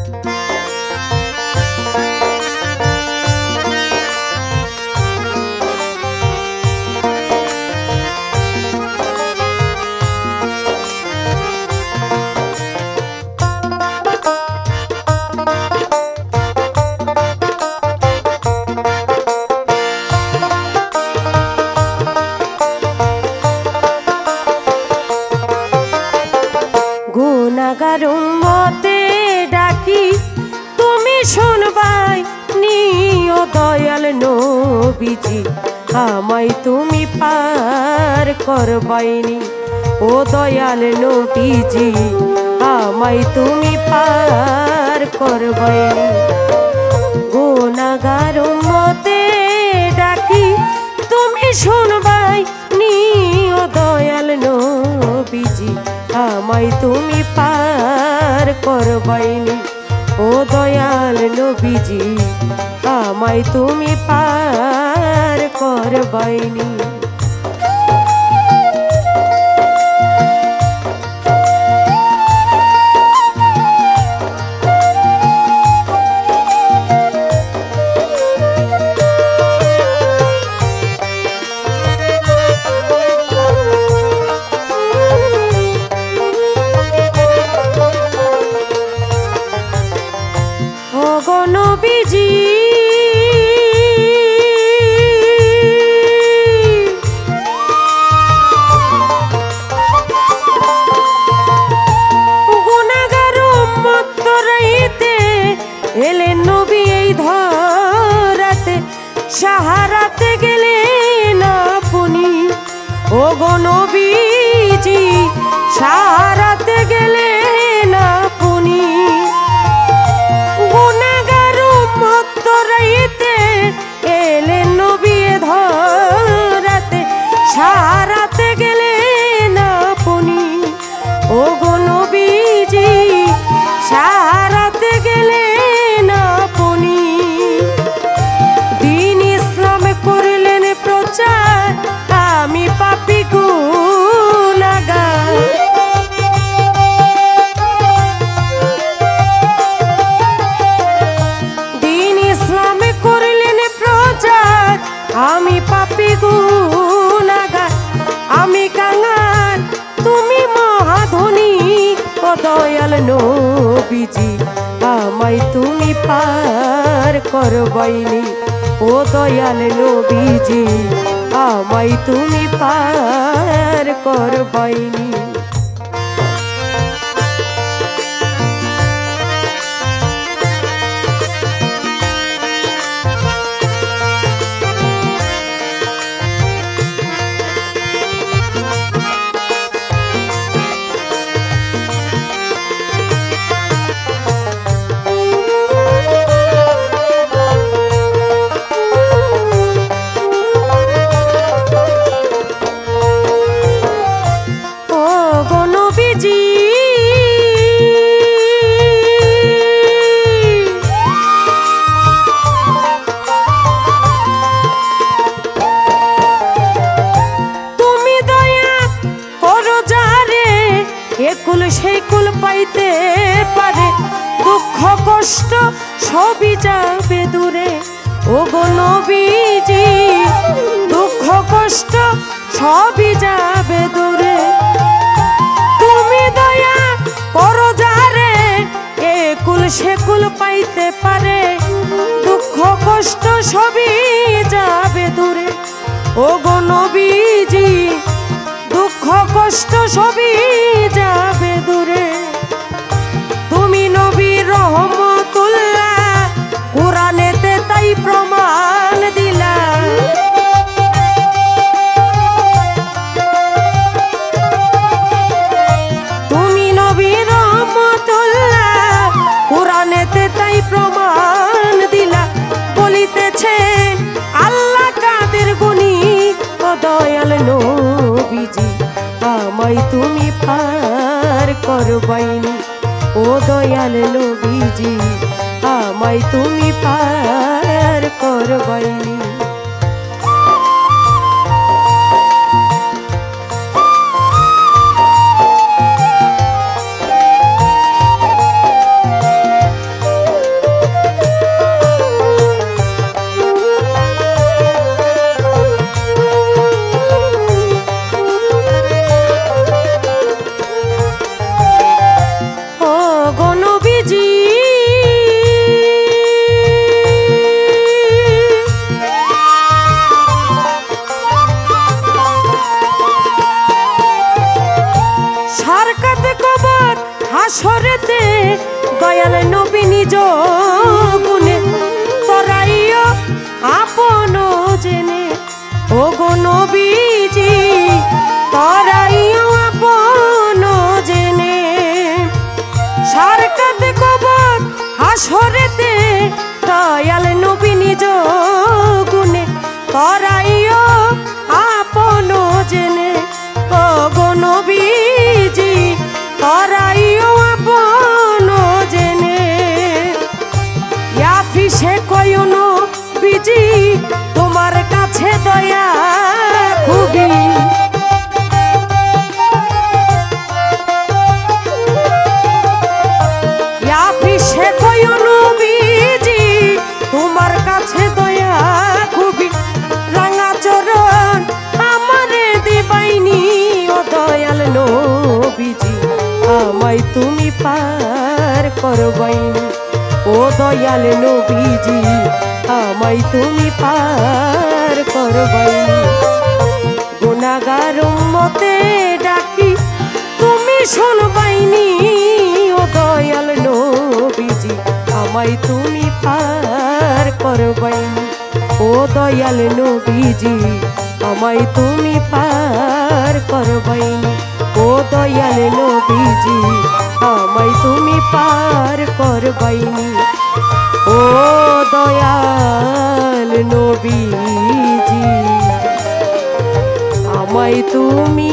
গুনাহগার উম্মতে ডাকি তুমি শুনবাই নিও দয়াল নবীজি, আমায় তুমি পার করবাইনি। ও দয়াল নবীজি, আমায় তুমি পার করবাইনি। গুনাহগার উম্মতে ডাকি তুমি শুনবাই নিও দয়াল নবীজি, আমায় তুমি পার করবাইনি। ও দয়াল নবীজি, আমায় তুমি পার করবাইনি। নবীজি গুনাহগার উম্মত তরাইতে এলেন নবী এই ধরাতে, সাহারাতে গেলেন আপনি। ও গো নবীজি, সাহারাতে গেলেন আপনি। এলেন নবী ধরাতে, সাহারাতে গেলেন আপনি। ও গো নবীজি, সাহারাতে গেলেন আপনি। দ্বীন ইসলাম করলেন প্রচার, আমি পাপী গুনাহগার। আমি পাপী গুনাহগার, আমি কাঙাল তুমি মহাধনী। ও দয়াল নবীজি, আমায় তুমি পার করবাইনি। ও দয়াল নবীজি, আমায় তুমি পার করবাইনি। একুল সেই কুল পাইতে পারে, দুঃখ কষ্ট সবই যাবে দূরে। ও গো নবীজি, দুঃখ কষ্ট সবই যাবে দূরে। তুমি দয়া করো যারে, একুল সেকুল পাইতে পারে, দুঃখ কষ্ট সবই যাবে দূরে। ও গো নবীজি, দুঃখ কষ্ট সবই যাবে দূরে। তুমি নবী রহমতুল্লাহ, কুরআনেতে তাই প্রমাণ দিলা। তুমি নবী রহমতুল্লাহ, কুরআনেতে তাই প্রমাণ দিলা। বলিতেছেন আল্লাহ কাদের গুণী। ও দয়াল নবীজি, আমায় তুমি পার করবাইনি। ও দয়াল নবীজি, আমায় তুমি পার করবাইনি। নিজ গুণে তরাইও আপন জেনে ও গো নবীজি তরাইও আপন জেনে সারকাতে কবর হাসরেতে দয়াল নবী নিজ গুণে তরাইও আপন জেনে ও গো নবীজি তরাইও আপন জেনে ইয়াফিসে কয় নবীজি তোমার কাছে দয়া খুবই ইয়াফিসে কয় নবীজি তোমার কাছে দয়া খুবই রাঙা চরণ আমারে দিবাইনি ও দয়াল নবীজি আমায় তুমি পার করবাইনি ও দয়াল নবীজি আমায় তুমি পার করবাইনি গুনাহগার উম্মতে ডাকি তুমি শুনবাইনি ও দয়াল নবীজি আমায় তুমি পার করবাইনি ও দয়াল নবীজি আমায় তুমি পার করবাইনি ও দয়াল নবীজি আমায় তুমি পার করবাইনি ও দয়াল নবীজি আমায় তুমি